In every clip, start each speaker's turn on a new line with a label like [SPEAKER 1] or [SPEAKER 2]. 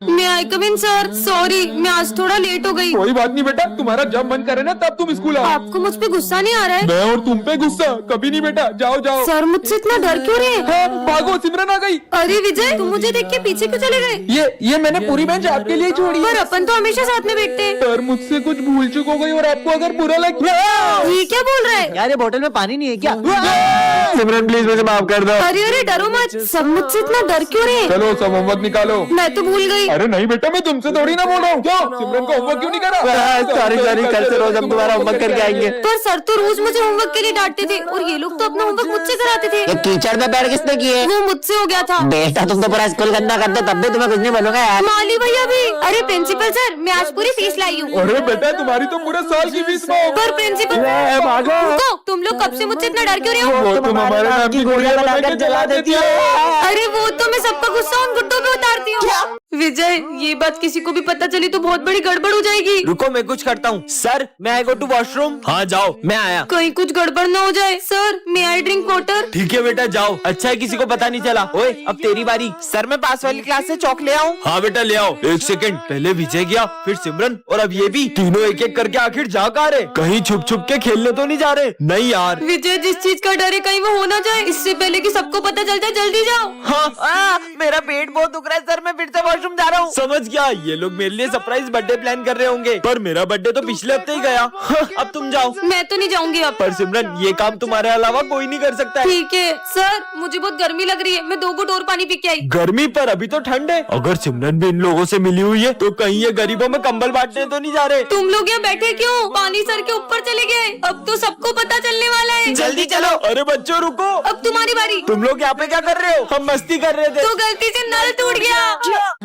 [SPEAKER 1] मैं आई कम इन sir, sorry मैं आज थोड़ा लेट हो गई।
[SPEAKER 2] कोई बात नहीं बेटा, तुम्हारा जब मन करे ना तब तुम स्कूल आओ।
[SPEAKER 1] आपको मुझ पे गुस्सा नहीं आ रहा है?
[SPEAKER 2] मैं और तुम पे गुस्सा कभी नहीं बेटा, जाओ जाओ।
[SPEAKER 1] सर मुझसे इतना डर क्यों रहे हैं?
[SPEAKER 2] हाँ, भागो सिमरन आ गई।
[SPEAKER 1] अरे विजय, तुम मुझे देख के पीछे क्यों चले गए?
[SPEAKER 2] ये मैंने पूरी बेंच आपके लिए छोड़ी।
[SPEAKER 1] पर अपन तो हमेशा साथ में बैठते हैं।
[SPEAKER 2] सर मुझसे कुछ भूल चूक हो गई और आपको अगर बुरा लग
[SPEAKER 1] ये क्या बोल रहा है?
[SPEAKER 3] यार ये बोतल में पानी नहीं है क्या?
[SPEAKER 2] सिमरन प्लीज मुझे माफ कर दो।
[SPEAKER 1] अरे डरो मत, सब मुझसे इतना डर क्यों रहे हैं?
[SPEAKER 2] चलो सब होमवर्क निकालो।
[SPEAKER 1] मैं तो भूल गई।
[SPEAKER 2] अरे नहीं बेटा, मैं तुमसे थोड़ी ना बोल रहा हूँ। क्यों सिमरन को होमवर्क क्यों नहीं करा?
[SPEAKER 3] सॉरी कल से रोज हम तुम्हारा होमवर्क करके आएंगे।
[SPEAKER 1] पर सर तो रोज मुझे होमवर्क के लिए डांटते थे और ये लोग तो अपना होमवर्क मुझसे कराते थे।
[SPEAKER 3] ये कीचड़ में पैर किसने किए?
[SPEAKER 1] वो मुझसे हो गया था।
[SPEAKER 3] बेटा तुम तो पूरा स्कूल गंदा करते तब भी तुम्हें कुछ नहीं बोलूंगा यार।
[SPEAKER 1] माली भैया भी। अरे प्रिंसिपल सर, मैं आज पूरी फीस लाई हूँ।
[SPEAKER 2] अरे बेटा तुम्हारी तो पूरे साल की फीस माफ।
[SPEAKER 1] पर प्रिंसिपल
[SPEAKER 2] भागो।
[SPEAKER 1] रुको, तुम लोग कब से मुझसे इतना डर क्यों रहे हो?
[SPEAKER 2] वो तुम हमारे नाम की गुड़िया बनाकर जला देती हो।
[SPEAKER 1] अरे वो तो मैं सबका गुस्सा उन गुड्डों पे उतारती हूँ। विजय, ये बात किसी को भी पता चली तो बहुत बड़ी गड़बड़ हो जाएगी।
[SPEAKER 3] रुको मैं कुछ करता हूँ। सर मैं आई गो टू वॉशरूम। हाँ जाओ, मैं आया।
[SPEAKER 1] कहीं कुछ गड़बड़ न हो जाए। सर मैं आई ड्रिंक वाटर।
[SPEAKER 3] ठीक है बेटा जाओ, अच्छा है किसी को पता नहीं चला। ओए अब तेरी बारी। सर मैं पास वाली क्लास से चौक ले आऊँ? हाँ बेटा ले आओ। एक सेकंड, पहले विजय गया फिर सिमरन और अब ये भी। तीनों एक एक करके आखिर जा कहाँ रहे? कहीं छुप छुप के खेलने तो नहीं जा रहे? नहीं यार।
[SPEAKER 1] विजय जिस चीज का डर है कहीं वो हो ना जाए, इससे पहले कि सबको पता चल जाए, जल्दी जाओ।
[SPEAKER 3] हाँ मेरा पेट बहुत दुख रहा है सर, मैं फिर से वॉशरूम जा रहा हूँ। समझ गया, ये लोग मेरे लिए सरप्राइज बर्थडे प्लान कर रहे होंगे, पर मेरा बर्थडे तो पिछले हफ्ते ही गया। अब तुम जाओ।
[SPEAKER 1] मैं तो नहीं जाऊंगी अब।
[SPEAKER 3] पर सिमरन ये काम तुम्हारे अलावा कोई नहीं कर सकता है।
[SPEAKER 1] ठीक है सर, मुझे बहुत गर्मी लग रही है, मैं 2 घूंट और पानी पी के आई।
[SPEAKER 3] गर्मी पर अभी तो ठंड है। अगर सिमरन भी इन लोगों से मिली हुई है तो कहीं ये गरीबों में कंबल बांटने तो नहीं जा रहे?
[SPEAKER 1] तुम लोग यहाँ बैठे क्यों? पानी सर के ऊपर चले गए, अब तो सबको पता चलने वाला है।
[SPEAKER 3] जल्दी चलो। अरे बच्चों रुको,
[SPEAKER 1] अब तुम्हारी बारी।
[SPEAKER 3] तुम लोग यहाँ पे क्या कर रहे हो? हम मस्ती कर रहे थे।
[SPEAKER 1] तो गलती से नल टूट गया।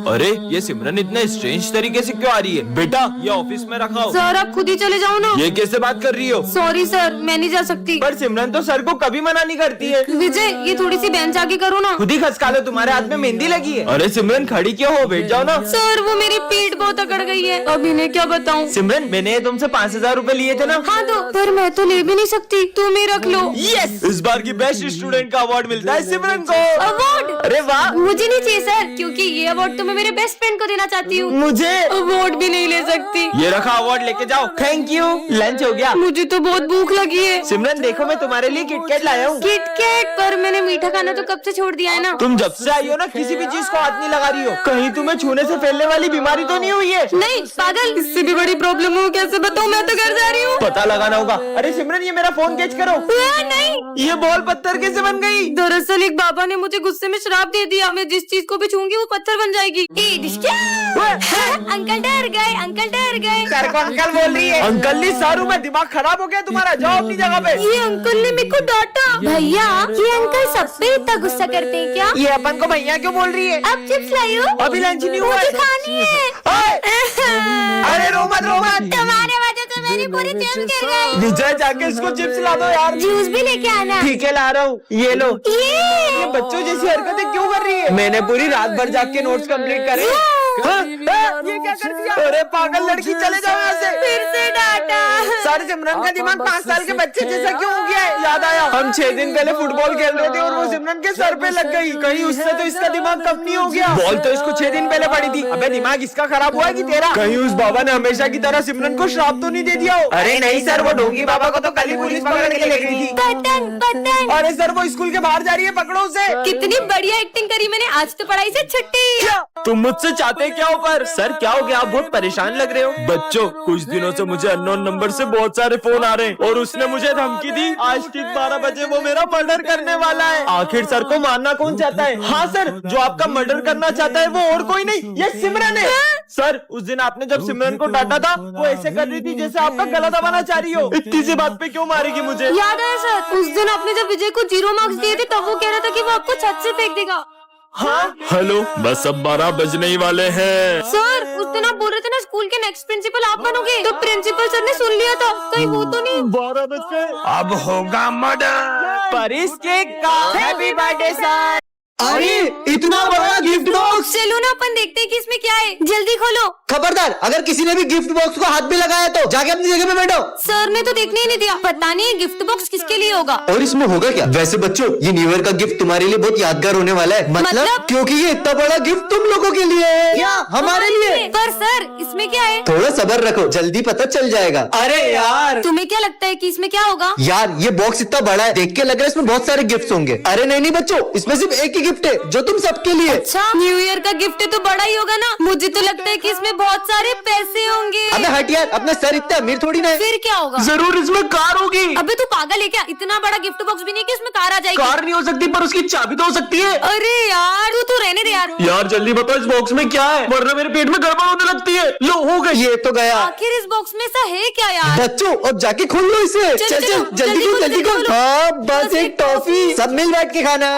[SPEAKER 3] अरे ये सिमरन इतना स्ट्रेंज तरीके से क्यों आ रही है? बेटा ये ऑफिस में रखाओ।
[SPEAKER 1] सर आप खुद ही चले जाओ ना।
[SPEAKER 3] ये कैसे बात कर रही हो?
[SPEAKER 1] सॉरी सर, मैं नहीं जा सकती।
[SPEAKER 3] पर सिमरन तो सर को कभी मना नहीं करती है।
[SPEAKER 1] विजय ये थोड़ी सी बेंच आगे करो ना।
[SPEAKER 3] खुद ही खसका लो, तुम्हारे हाथ में मेहंदी लगी है। अरे सिमरन खड़ी क्यों हो? बैठ जाओ ना।
[SPEAKER 1] सर वो मेरी पीठ बहुत अकड़ गई है, अब इन्हें क्या बताऊं?
[SPEAKER 3] सिमरन मैंने तुमसे 5000 रूपए लिए थे ना?
[SPEAKER 1] हाँ तो, पर मैं तो ले भी नहीं सकती, तुम ही रख लो।
[SPEAKER 3] यस, इस बार की बेस्ट स्टूडेंट का अवार्ड मिलता है सिमरन को।
[SPEAKER 1] अवार्ड?
[SPEAKER 3] अरे वाह।
[SPEAKER 1] मुझे नहीं चाहिए सर, क्योंकि ये अवार्ड तो मैं मेरे बेस्ट फ्रेंड को देना चाहती हूँ।
[SPEAKER 3] मुझे
[SPEAKER 1] अवार्ड भी नहीं ले सकती।
[SPEAKER 3] ये रखा, अवार्ड लेके जाओ। Thank you. लंच हो गया?
[SPEAKER 1] मुझे तो बहुत भूख लगी है।
[SPEAKER 3] सिमरन देखो मैं तुम्हारे लिए किटकैट लाया हूँ।
[SPEAKER 1] किटकैट? पर मैंने मीठा खाना तो कब से छोड़ दिया है ना।
[SPEAKER 3] तुम जब से आई हो ना किसी भी चीज को हाथ नहीं लगा रही हो। कहीं तुम्हें छूने से फैलने वाली बीमारी तो नहीं हुई है?
[SPEAKER 1] नहीं पागल, इससे भी बड़ी प्रॉब्लम हो, कैसे बताऊँ? मैं तो घर जा रही हूँ।
[SPEAKER 3] पता लगाना होगा। अरे सिमरन ये मेरा फोन कैच करो।
[SPEAKER 1] नहीं,
[SPEAKER 3] ये बॉल पत्थर कैसे बन गई?
[SPEAKER 1] दरअसल एक बाबा ने मुझे गुस्से में श्राप दे दिया, मैं जिस चीज को भी छूंगी वो पत्थर बन जाएगी। अंकल डर गए, अंकल डर गए।
[SPEAKER 3] सर को अंकल बोल रही है? अंकल नहीं सर हूँ मैं, दिमाग खराब हो गया तुम्हारा। जाओ अपनी जगह पे।
[SPEAKER 1] ये अंकल ने मेरे को डांटा। भैया ये अंकल सब पे इतना गुस्सा करते हैं क्या?
[SPEAKER 3] ये अपन को भैया क्यों बोल रही है?
[SPEAKER 1] अब चिप्स लाई हो?
[SPEAKER 3] अभी लंच नहीं हुआ
[SPEAKER 1] मुझे
[SPEAKER 3] है।
[SPEAKER 1] खानी है।
[SPEAKER 3] अरे रो मत रो मत।
[SPEAKER 1] तुम्हारे वजह से मेरी पूरी चिप्स गिर गई।
[SPEAKER 3] विजय जाके इसको चिप्स ला दो यार।
[SPEAKER 1] जूस भी लेके आना।
[SPEAKER 3] ठीक है ला रहा हूँ, ये लो। ये बच्चों जैसी हरकतें क्यों कर रही है? मैंने पूरी रात भर जाग के नोट्स कंप्लीट करे। ये क्या कर दिया? अरे पागल लड़की, चले जाओ यहाँ से।
[SPEAKER 1] फिर से डांटा।
[SPEAKER 3] सर सिमरन का दिमाग 5 साल के बच्चे जैसा क्यों हो गया है? याद आया हम 6 दिन पहले फुटबॉल खेल रहे थे और वो सिमरन के सर पे लग गई। कहीं उससे तो इसका दिमाग कम नहीं हो गया? बॉल तो इसको 6 दिन पहले पड़ी थी। अबे दिमाग इसका खराब हुआ है कि तेरा? कहीं उस बाबा ने हमेशा की तरह सिमरन को श्राप तो नहीं दे दिया हो? अरे नहीं सर, वो ढोंगी बाबा को तो कल ही पुलिस पकड़ के ले गई थी।
[SPEAKER 1] पतंग पतंग।
[SPEAKER 3] अरे सर वो स्कूल के बाहर जा रही है, पकड़ो उसे।
[SPEAKER 1] कितनी बढ़िया एक्टिंग करी मैंने, आज तो पढ़ाई से छुट्टी।
[SPEAKER 3] तुम मुझसे चाहते क्या हो? पर सर क्या हो गया, आप बहुत परेशान लग रहे हो। बच्चों कुछ दिनों से मुझे अननोन नंबर से बहुत सारे फोन आ रहे हैं और उसने मुझे धमकी दी आज ठीक 12 बजे वो मेरा मर्डर करने वाला है। आखिर सर को मारना कौन चाहता है? हाँ सर, जो आपका मर्डर करना चाहता है वो और कोई नहीं, ये सिमरन है। सर उस दिन आपने जब सिमरन को डांटा था वो ऐसे कर रही थी जैसे आपका गला दबाना चाह रही हो। इतनी सी बात पे क्यों मारेगी मुझे?
[SPEAKER 1] याद है सर, उस दिन आपने जब विजय को 0 मार्क्स दिए थे तब वो कह रहा था कि वो आपको छत से फेंक देगा।
[SPEAKER 3] हाँ हेलो, बस अब 12 बजने ही वाले हैं।
[SPEAKER 1] सर उस दिन आप बोल रहे थे ना स्कूल के नेक्स्ट प्रिंसिपल आप बनोगे, तो प्रिंसिपल सर ने सुन लिया था, कहीं वो तो नहीं?
[SPEAKER 3] 12 बज गए, अब होगा मर्डर। पर इसके का हैप्पी बर्थडे सर।
[SPEAKER 4] अरे इतना बड़ा गिफ्ट बॉक्स।
[SPEAKER 1] चलो ना अपन देखते हैं कि इसमें क्या है, जल्दी खोलो।
[SPEAKER 4] खबरदार, अगर किसी ने भी गिफ्ट बॉक्स को हाथ भी लगाया तो जाके अपनी जगह पे बैठो।
[SPEAKER 1] सर ने तो देखने ही नहीं दिया, पता नहीं ये गिफ्ट बॉक्स किसके लिए होगा।
[SPEAKER 4] और इसमें होगा क्या? वैसे बच्चों, ये न्यू ईयर का गिफ्ट तुम्हारे लिए बहुत यादगार होने वाला है। मतलब क्योंकि ये इतना बड़ा गिफ्ट तुम लोगों के लिए है या हमारे लिए।
[SPEAKER 1] पर सर इसमें क्या है?
[SPEAKER 4] थोड़ा सब्र रखो, जल्दी पता चल जाएगा। अरे यार,
[SPEAKER 1] तुम्हें क्या लगता है कि इसमें क्या होगा?
[SPEAKER 4] यार ये बॉक्स इतना बड़ा है, देख के लग रहा है इसमें बहुत सारे गिफ्ट होंगे। अरे नहीं बच्चों, इसमें सिर्फ एक ही गिफ्ट है जो तुम सबके लिए।
[SPEAKER 1] अच्छा, न्यू ईयर का गिफ्ट है तो बड़ा ही होगा ना। मुझे तो लगता है कि इसमें बहुत सारे पैसे होंगे।
[SPEAKER 4] अबे हट यार, अपना सर इतना अमीर थोड़ी ना है।
[SPEAKER 1] फिर क्या होगा?
[SPEAKER 3] जरूर इसमें कार होगी।
[SPEAKER 1] अबे तू पागल है क्या? इतना बड़ा गिफ्ट बॉक्स भी नहीं कि उसमें कार आ जाएगी।
[SPEAKER 3] कार नहीं हो सकती पर उसकी चाबी तो हो सकती है।
[SPEAKER 1] अरे यार तू रहने दे यार।
[SPEAKER 3] यार जल्दी बताओ इस बॉक्स में क्या है, वरना मेरे पेट में गड़बड़ होने लगती है। लो हो गई।
[SPEAKER 4] ये तो गया।
[SPEAKER 1] आखिर इस बॉक्स में ऐसा है क्या यार?
[SPEAKER 4] बच्चों अब जाके खोल लो इसे।
[SPEAKER 1] चल,
[SPEAKER 4] चल
[SPEAKER 1] चलो,
[SPEAKER 4] जल्दी खोल, जल्दी खोल। हाँ बस एक टॉफी, सब मिल बैठ के खाना।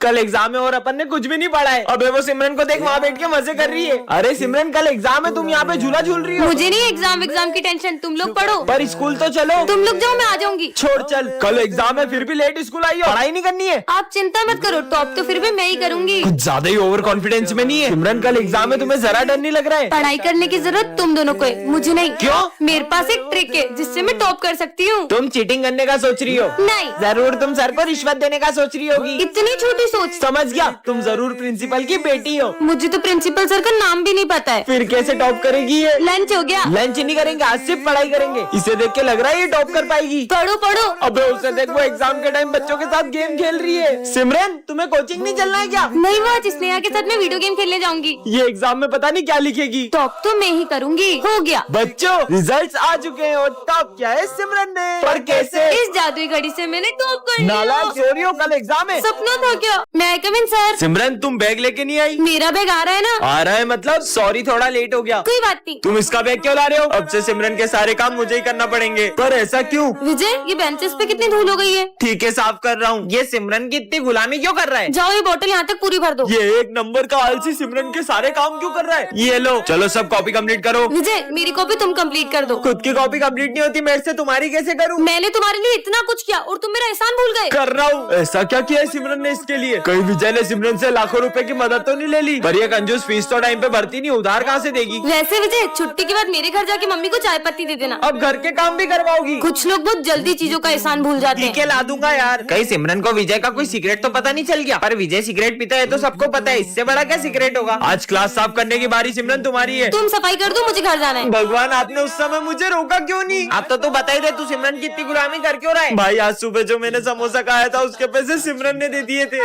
[SPEAKER 3] कल एग्जाम है और अपन ने कुछ भी नहीं पढ़ा है। अबे वो सिमरन को देख वहाँ बैठ के मजे कर रही है। अरे सिमरन कल एग्जाम है, तुम यहाँ पे झूला झूल रही हो।
[SPEAKER 1] मुझे नहीं एग्जाम की टेंशन, तुम लोग पढ़ो।
[SPEAKER 3] पर स्कूल तो चलो।
[SPEAKER 1] तुम लोग जाओ, मैं आ जाऊंगी।
[SPEAKER 3] छोड़ चल, कल एग्जाम है फिर भी लेट स्कूल आई हो, पढ़ाई नहीं करनी है।
[SPEAKER 1] आप चिंता मत करो, टॉप तो फिर भी मैं ही करूंगी।
[SPEAKER 3] कुछ ज्यादा ही ओवर कॉन्फिडेंस में नहीं है। सिमरन कल एग्जाम है, तुम्हें जरा डर नहीं लग रहा है?
[SPEAKER 1] पढ़ाई करने की जरूरत तुम दोनों को है, मुझे नहीं।
[SPEAKER 3] क्यों?
[SPEAKER 1] मेरे पास एक ट्रिक है जिससे मैं टॉप कर सकती हूँ।
[SPEAKER 3] तुम चीटिंग करने का सोच रही हो?
[SPEAKER 1] नहीं।
[SPEAKER 3] जरूर तुम सर को रिश्वत देने का सोच रही होगी।
[SPEAKER 1] इतनी छोटी सोच।
[SPEAKER 3] समझ गया, तुम जरूर प्रिंसिपल की बेटी हो।
[SPEAKER 1] मुझे तो प्रिंसिपल सर का नाम भी नहीं पता है।
[SPEAKER 3] फिर कैसे टॉप करेगी ये?
[SPEAKER 1] लंच हो गया?
[SPEAKER 3] लंच नहीं करेंगे, आज सिर्फ पढ़ाई करेंगे। इसे देख के लग रहा है ये टॉप कर पाएगी।
[SPEAKER 1] पढ़ो पढ़ो।
[SPEAKER 3] अबे उसे देख, वो एग्जाम के टाइम बच्चों के साथ गेम खेल रही है। सिमरन तुम्हें कोचिंग नहीं चलना है क्या?
[SPEAKER 1] नहीं, वो आज स्नेहा के साथ मैं वीडियो गेम खेलने जाऊंगी।
[SPEAKER 3] ये एग्जाम में पता नहीं क्या लिखेगी।
[SPEAKER 1] टॉप तो मैं ही करूंगी। हो गया
[SPEAKER 3] बच्चों रिजल्ट्स आ चुके हैं और टॉप क्या है सिमरन ने। पर कैसे?
[SPEAKER 1] इस जादुई घड़ी से मैंने टॉप कर लिया।
[SPEAKER 3] नालायक चोरियों, कल एग्जाम है।
[SPEAKER 1] सपना था क्या? मैं कम इन सर।
[SPEAKER 3] सिमरन तुम बैग लेके नहीं आई?
[SPEAKER 1] मेरा बैग आ रहा है ना।
[SPEAKER 3] आ रहा है मतलब? सॉरी थोड़ा लेट हो गया।
[SPEAKER 1] कोई बात नहीं।
[SPEAKER 3] तुम इसका बैग क्यों ला रहे हो? अब से सिमरन के सारे काम मुझे ही करना पड़ेंगे। पर ऐसा क्यों?
[SPEAKER 1] विजय, ये बेंचेस पे कितनी धूल हो गई है।
[SPEAKER 3] ठीक है साफ कर रहा हूँ। ये सिमरन की इतनी गुलामी क्यों कर रहा है?
[SPEAKER 1] जाओ ये बोतल यहाँ तक पूरी भर दो।
[SPEAKER 3] ये एक नंबर का आलसी सिमरन के सारे काम क्यों कर रहा है? ये लो, चलो सब कॉपी कंप्लीट करो।
[SPEAKER 1] विजय, मेरी कॉपी तुम कंप्लीट कर दो।
[SPEAKER 3] खुद की कॉपी कंप्लीट नहीं होती मेरे से, तुम्हारी कैसे करूँ?
[SPEAKER 1] मैंने तुम्हारे लिए इतना कुछ किया और तुम मेरा एहसान भूल गए।
[SPEAKER 3] कर रहा हूँ। ऐसा क्या किया है सिमरन ने इसके लिए? कहीं विजय ने सिमरन से लाखों रुपए की मदद तो नहीं ले ली? पर ये कंजूस फीस तो टाइम पे भरती नहीं, उधार कहाँ से देगी?
[SPEAKER 1] वैसे विजय, छुट्टी के बाद मेरे घर जाके मम्मी को चाय पत्ती दे देना।
[SPEAKER 3] अब घर के काम भी करवाओगी?
[SPEAKER 1] कुछ लोग बहुत जल्दी चीजों का एहसान भूल जाते
[SPEAKER 3] ठीक है
[SPEAKER 1] हैं।
[SPEAKER 3] ला दूंगा यार। कहीं सिमरन को विजय का कोई सीक्रेट तो पता नहीं चल गया? पर विजय सिगरेट पीता है तो सबको पता है, इससे बड़ा क्या सीक्रेट होगा? आज क्लास साफ करने की बारी सिमरन तुम्हारी है।
[SPEAKER 1] तुम सफाई कर दो, मुझे घर जाना है।
[SPEAKER 3] भगवान, आपने उस समय मुझे रोका क्यों नहीं? अब तो तू बता ही दे, तू सिमरन की इतनी गुलामी कर क्यों रहा है? भाई आज सुबह जो मैंने समोसा खाया था उसके पैसे सिमरन ने दे दिए थे।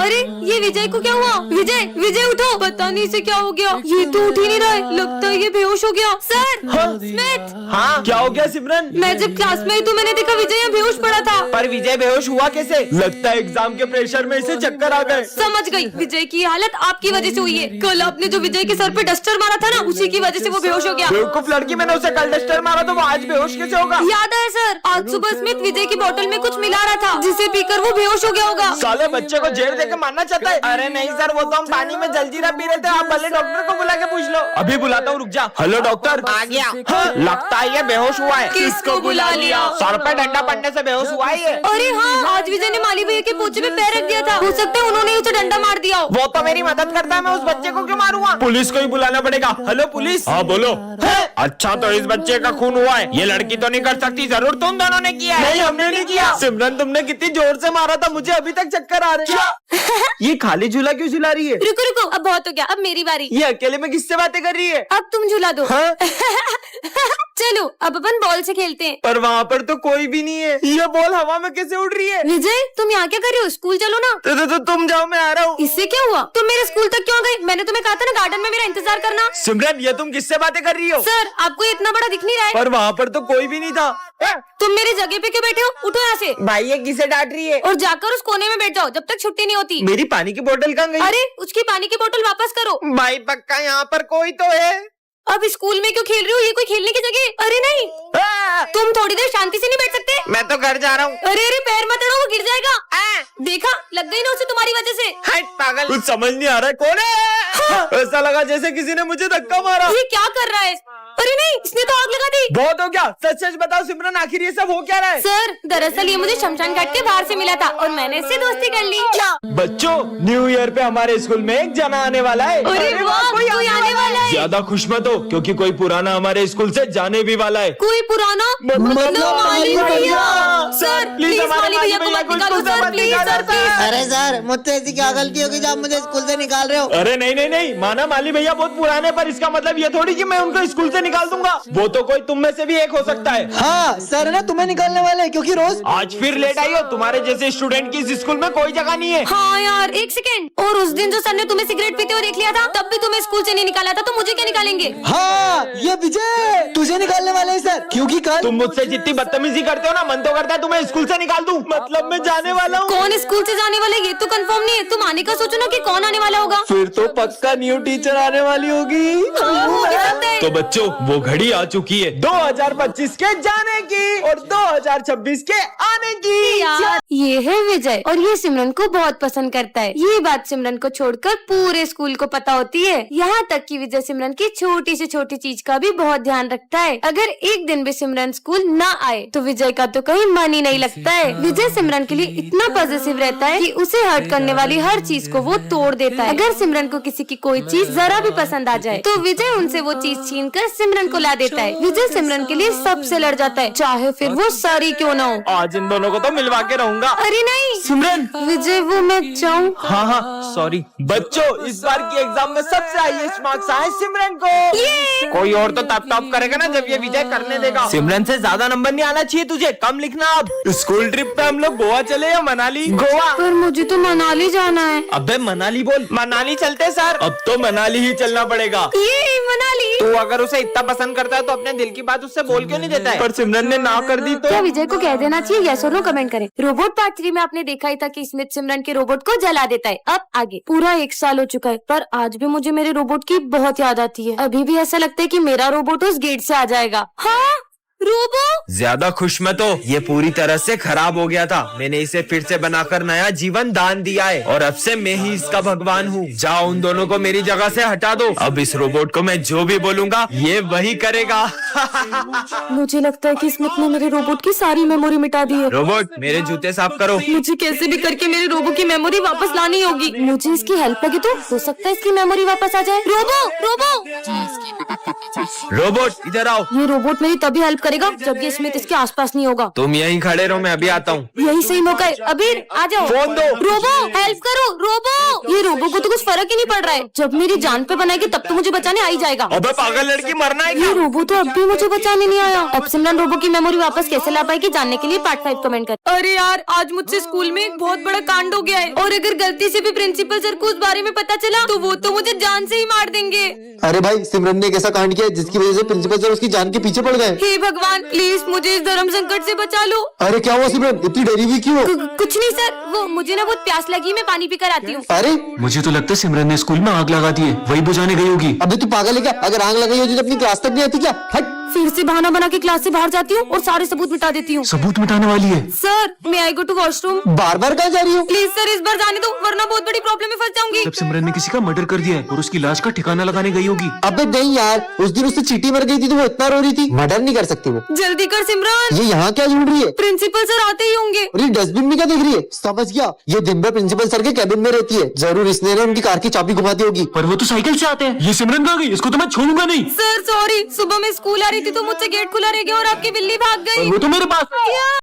[SPEAKER 1] अरे ये विजय को क्या हुआ? विजय, विजय उठो, पता नहीं इसे क्या हो गया। ये तो उठ ही नहीं रहा है, लगता है ये बेहोश हो गया। Sir, Smith.
[SPEAKER 3] हाँ क्या हो गया सिमरन?
[SPEAKER 1] मैं जब क्लास में आई तो मैंने देखा विजय यहाँ बेहोश पड़ा था।
[SPEAKER 3] पर विजय बेहोश हुआ कैसे? लगता है एग्जाम के प्रेशर में इसे चक्कर आ गए।
[SPEAKER 1] समझ गई, विजय की हालत आपकी वजह से हुई है। कल आपने जो विजय के सर पे डस्टर मारा था ना, उसी की वजह से वो बेहोश हो गया।
[SPEAKER 3] बेवकूफ लड़की, मैंने उसे कल डस्टर मारा तो वो आज बेहोश कैसे होगा?
[SPEAKER 1] याद है सर, आज सुबह स्मिथ विजय की बोतल में कुछ मिला रहा था जिसे पीकर वो बेहोश हो गया होगा।
[SPEAKER 3] साले बच्चे को जेल देकर मारना चाहता है? अरे नहीं सर, वो तो हम पानी में जलजीरा पी रहे थे। आप भले डॉक्टर को बुला के पूछ लो। अभी बुलाता हूँ, रुक जा। Hello doctor. आ गया। हाँ, लगता है ये बेहोश हुआ है।
[SPEAKER 1] किसको बुला लिया?
[SPEAKER 3] सर पे डंडा पड़ने से बेहोश हुआ है ये।
[SPEAKER 1] अरे हाँ, आज विजय ने माली भैया के पोछे में पैर रख दिया था, हो सकता है उन्होंने उसे डंडा मार दिया हो।
[SPEAKER 3] वो तो मेरी मदद करता है, मैं उस बच्चे को क्यों मारूंगा? पुलिस को ही बुलाना पड़ेगा। Hello police. हाँ बोलो। अच्छा तो इस बच्चे का खून हुआ है, ये लड़की तो नहीं कर सकती, जरूर तुम दोनों ने किया है। नहीं हमने नहीं किया। सिमरन तुमने कितनी जोर से मारा था, मुझे अभी तक चक्कर आ रहे हैं। ये खाली झूला क्यों झुला रही है?
[SPEAKER 1] रुको रुको, अब बहुत हो गया, अब मेरी बारी।
[SPEAKER 3] ये अकेले में किससे बातें कर रही है?
[SPEAKER 1] अब तुम झूला दो।
[SPEAKER 3] हाँ?
[SPEAKER 1] चलो अब अपन बॉल से खेलते हैं।
[SPEAKER 3] पर वहाँ पर तो कोई भी नहीं है, ये बॉल हवा में कैसे उड़ रही है?
[SPEAKER 1] विजय, तुम यहाँ क्या कर रहे हो? स्कूल चलो ना।
[SPEAKER 3] तो तुम जाओ, मैं आ रहा हूँ।
[SPEAKER 1] इससे क्या हुआ? तुम मेरे स्कूल तक क्यों गए? मैंने तुम्हें कहा था ना गार्डन में मेरा इंतजार करना।
[SPEAKER 3] सिमरन ये तुम किससे बातें कर रही हो?
[SPEAKER 1] सर, आपको ये इतना बड़ा दिख नहीं रहा है?
[SPEAKER 3] पर वहाँ पर तो कोई भी नहीं था।
[SPEAKER 1] तुम मेरी जगह पे क्यों बैठे हो? उठो यहाँ से।
[SPEAKER 3] भाई ये किसे डांट रही है?
[SPEAKER 1] और जाकर उस कोने में बैठ जाओ जब तक छुट्टी नहीं होती।
[SPEAKER 3] मेरी पानी की बोतल कहाँ गई?
[SPEAKER 1] अरे उसकी पानी की बोतल वापस करो।
[SPEAKER 3] भाई पक्का यहाँ पर कोई तो है।
[SPEAKER 1] अब स्कूल में क्यों खेल रहे हो? ये कोई खेलने की जगह? अरे नहीं, तुम थोड़ी देर शांति से नहीं बैठ सकते?
[SPEAKER 3] मैं तो घर जा रहा हूँ।
[SPEAKER 1] अरे अरे पैर मत अड़ो, वो गिर जाएगा। देखा, लग गई ना उसे तुम्हारी वजह से।
[SPEAKER 3] हट पागल, कुछ समझ नहीं आ रहा है। कौन है? ऐसा लगा जैसे किसी ने मुझे धक्का मारा।
[SPEAKER 1] ये क्या कर रहा है? अरे नहीं, इसने तो आग लगा दी।
[SPEAKER 3] बहुत हो गया, सच सच बताओ सिमरन, आखिर ये सब हो क्या रहा है?
[SPEAKER 1] सर दरअसल ये मुझे शमशान घाट के बाहर से मिला था और मैंने इससे दोस्ती कर ली।
[SPEAKER 3] बच्चों, न्यू ईयर पे हमारे स्कूल में एक जना आने वाला है।
[SPEAKER 1] अरे वाह, कोई आने वाला है।
[SPEAKER 3] ज्यादा खुश मत हो, क्योंकि कोई पुराना हमारे स्कूल से जाने भी वाला है।
[SPEAKER 1] कोई पुराना? मतलब माली भैया। सर प्लीज माली भैया को मत निकालो सर, प्लीज सर प्लीज।
[SPEAKER 5] अरे सर, मुझसे ऐसी क्या गलती होगी जो आप मुझे स्कूल से निकाल रहे हो?
[SPEAKER 3] अरे नहीं नहीं नहीं, माना माली भैया बहुत पुराने, पर इसका मतलब ये थोड़ी कि मैं उनको स्कूल से निकाल दूंगा। वो तो कोई तुम में से भी एक हो सकता है।
[SPEAKER 5] हाँ सर, ना तुम्हें निकालने वाले हैं, क्योंकि रोज
[SPEAKER 3] आज फिर लेट आई हो, तुम्हारे जैसे स्टूडेंट की इस स्कूल में कोई जगह नहीं है।
[SPEAKER 1] हाँ यार, एक सेकंड। और उस दिन जो सर ने तुम्हें सिगरेट पीते हुए देख लिया था, तब भी तुम्हें स्कूल से नहीं निकाला था, तो मुझे क्या निकालेंगे?
[SPEAKER 5] हाँ, ये विजय तुझे निकालने वाले हैं सर, क्योंकि कल
[SPEAKER 3] तुम मुझसे जितनी बदतमीजी करते हो ना, मन तो करता है तुम्हें स्कूल से निकाल दूं। मतलब मैं जाने वाला हूँ।
[SPEAKER 1] कौन स्कूल से जाने वाला है ये तो कंफर्म नहीं है। तुम आने का सोचो ना कि कौन आने वाला होगा।
[SPEAKER 3] फिर तो पक्का न्यू टीचर आने वाली होगी।
[SPEAKER 1] हो भी सकता है।
[SPEAKER 3] तो बच्चों, वो घड़ी आ चुकी है 2025 के जाने की और 2026 के आने की।
[SPEAKER 1] यार ये है विजय और ये सिमरन को बहुत पसंद करता है। ये बात सिमरन को छोड़कर पूरे स्कूल को पता होती है। यहाँ तक कि विजय सिमरन की छोटी से छोटी चीज का भी बहुत ध्यान रखता है। अगर एक दिन भी सिमरन स्कूल ना आए तो विजय का तो कहीं मन ही नहीं लगता है। विजय सिमरन के लिए इतना पॉजिटिव रहता है कि उसे हर्ट करने वाली हर चीज को वो तोड़ देता है। अगर सिमरन को किसी की कोई चीज जरा भी पसंद आ जाए तो विजय उनसे वो चीज छीन कर सिमरन को ला देता है। विजय सिमरन के लिए सबसे लड़ जाता है, चाहे फिर वो सारी क्यों ना हो।
[SPEAKER 3] आज इन दोनों को तो मिलवा के रहूंगा।
[SPEAKER 1] अरे नहीं
[SPEAKER 3] सिमरन।
[SPEAKER 1] विजय, वो मैं जाऊँ?
[SPEAKER 3] हाँ हाँ सॉरी। बच्चों, इस बार की एग्जाम में सबसे हाईएस्ट मार्क्स आए सिमरन को। कोई और तो टॉप करेगा ना जब ये विजय करने देगा। सिमरन से ज्यादा नंबर नहीं आना चाहिए तुझे, कम लिखना। अब स्कूल ट्रिप पे हम लोग गोवा चले या मनाली? गोवा।
[SPEAKER 1] पर मुझे तो मनाली जाना है।
[SPEAKER 3] अबे मनाली बोल। मनाली चलते सर। अब तो मनाली ही चलना पड़ेगा।
[SPEAKER 1] ये मनाली।
[SPEAKER 3] तू अगर उसे इतना पसंद करता है तो अपने दिल की बात उससे बोल क्यों नहीं देता है? पर सिमरन ने ना कर दी तो?
[SPEAKER 1] क्या विजय को कह देना चाहिए? यस और नो कमेंट करें। रोबोट पार्ट 3 में आपने देखा ही था कि स्मिथ सिमरन के रोबोट को जला देता है। अब आगे पूरा 1 साल हो चुका है, पर आज भी मुझे मेरे रोबोट की बहुत याद आती है। अभी भी ऐसा लगता है कि मेरा रोबोट उस गेट से आ जाएगा। हाँ रोबो।
[SPEAKER 3] ज्यादा खुश मत हो, ये पूरी तरह से खराब हो गया था। मैंने इसे फिर से बनाकर नया जीवन दान दिया है और अब से मैं ही इसका भगवान हूँ। जाओ उन दोनों को मेरी जगह से हटा दो। अब इस रोबोट को मैं जो भी बोलूंगा ये वही करेगा।
[SPEAKER 1] मुझे लगता है कि स्मिथ ने मेरे रोबोट की सारी मेमोरी मिटा दी है।
[SPEAKER 3] रोबोट, मेरे जूते साफ करो।
[SPEAKER 1] मुझे कैसे भी करके मेरे रोबो की मेमोरी वापस लानी होगी। मुझे इसकी हेल्प लगे तो हो सकता है इसकी मेमोरी वापस आ जाए। रोबो रोबो
[SPEAKER 3] रोबोट इधर आओ।
[SPEAKER 1] ये रोबोट मेरी तभी हेल्प करेगा जब ये स्मिथ इसके आसपास नहीं होगा।
[SPEAKER 3] तुम यहीं खड़े रहो, मैं अभी आता हूँ।
[SPEAKER 1] यही सही मौका है। अबीर आ जाओ।
[SPEAKER 3] फोन दो।
[SPEAKER 1] रोबो हेल्प करो। रोबो, ये रोबो को तो कुछ फर्क ही नहीं पड़ रहा है। जब मेरी जान पे बनाएगी तब तो मुझे बचाने आ ही जाएगा।
[SPEAKER 3] अबे पागल लड़की, मरना है क्या?
[SPEAKER 1] ये रोबो तो अब भी मुझे बचाने नहीं आया। अब सिमरन रोबो की मेमोरी वापस कैसे ला पाएगी जानने के लिए पार्ट 5 कमेंट कर। अरे यार, आज मुझसे स्कूल में एक बहुत बड़ा कांड हो गया है और अगर गलती से भी प्रिंसिपल सर को उस बारे में पता चला तो वो तो मुझे जान से ही मार देंगे।
[SPEAKER 4] अरे भाई, सिमरन ने एक ऐसा कांड किया जिसकी वजह से प्रिंसिपल सर उसकी जान के पीछे पड़ गए।
[SPEAKER 1] हे भगवान, प्लीज मुझे इस धर्म संकट से बचा लो।
[SPEAKER 4] अरे क्या हुआ सिमरन, इतनी डरी हुई क्यों?
[SPEAKER 1] कुछ नहीं सर, वो मुझे ना बहुत प्यास लगी, मैं पानी पीकर आती हूँ।
[SPEAKER 4] अरे
[SPEAKER 6] मुझे तो लगता है सिमरन ने स्कूल में आग लगा दी है, वही बुझाने गई होगी।
[SPEAKER 4] अबे तू पागल है क्या? अगर आग लगाई होती तो अपनी क्लास तक नहीं आती क्या? हट।
[SPEAKER 1] फिर से बहाना बना के क्लास से बाहर जाती हूँ और सारे सबूत मिटा देती हूँ।
[SPEAKER 6] सबूत मिटाने वाली है।
[SPEAKER 1] सर मैं आई गो टू वॉशरूम।
[SPEAKER 4] बार बार कहाँ जा रही हो?
[SPEAKER 1] प्लीज सर, इस बार जाने दो वरना बहुत बड़ी प्रॉब्लम में फंस जाऊंगी।
[SPEAKER 6] जब सिमरन ने किसी का मर्डर कर दिया है और उसकी लाश का ठिकाना लगाने गई होगी।
[SPEAKER 4] अबे नहीं यार, उस दिन उससे चींटी मर गई थी तो वो इतना रो रही थी। मर्डर नहीं कर सकती वो।
[SPEAKER 1] जल्दी कर सिमरन।
[SPEAKER 4] ये यहाँ क्या ढूंढ रही है?
[SPEAKER 1] प्रिंसिपल सर आते ही होंगे।
[SPEAKER 4] और ये डस्टबिन में क्या देख रही है? समझ गया, ये दिन भर प्रिंसिपल सर के कैबिन में रहती है। जरूर इसने ना उनकी कार की चाबी घुमा दी होगी।
[SPEAKER 6] पर वो तो साइकिल से आते हैं। ये सिमरन कहाँ गई? इसको तो मैं छोड़ूंगा नहीं।
[SPEAKER 1] सर सॉरी, सुबह मैं स्कूल आ रही थी तो मुझसे गेट खुला रह गया और आपकी बिल्ली भाग गई।
[SPEAKER 6] वो तो मेरे पास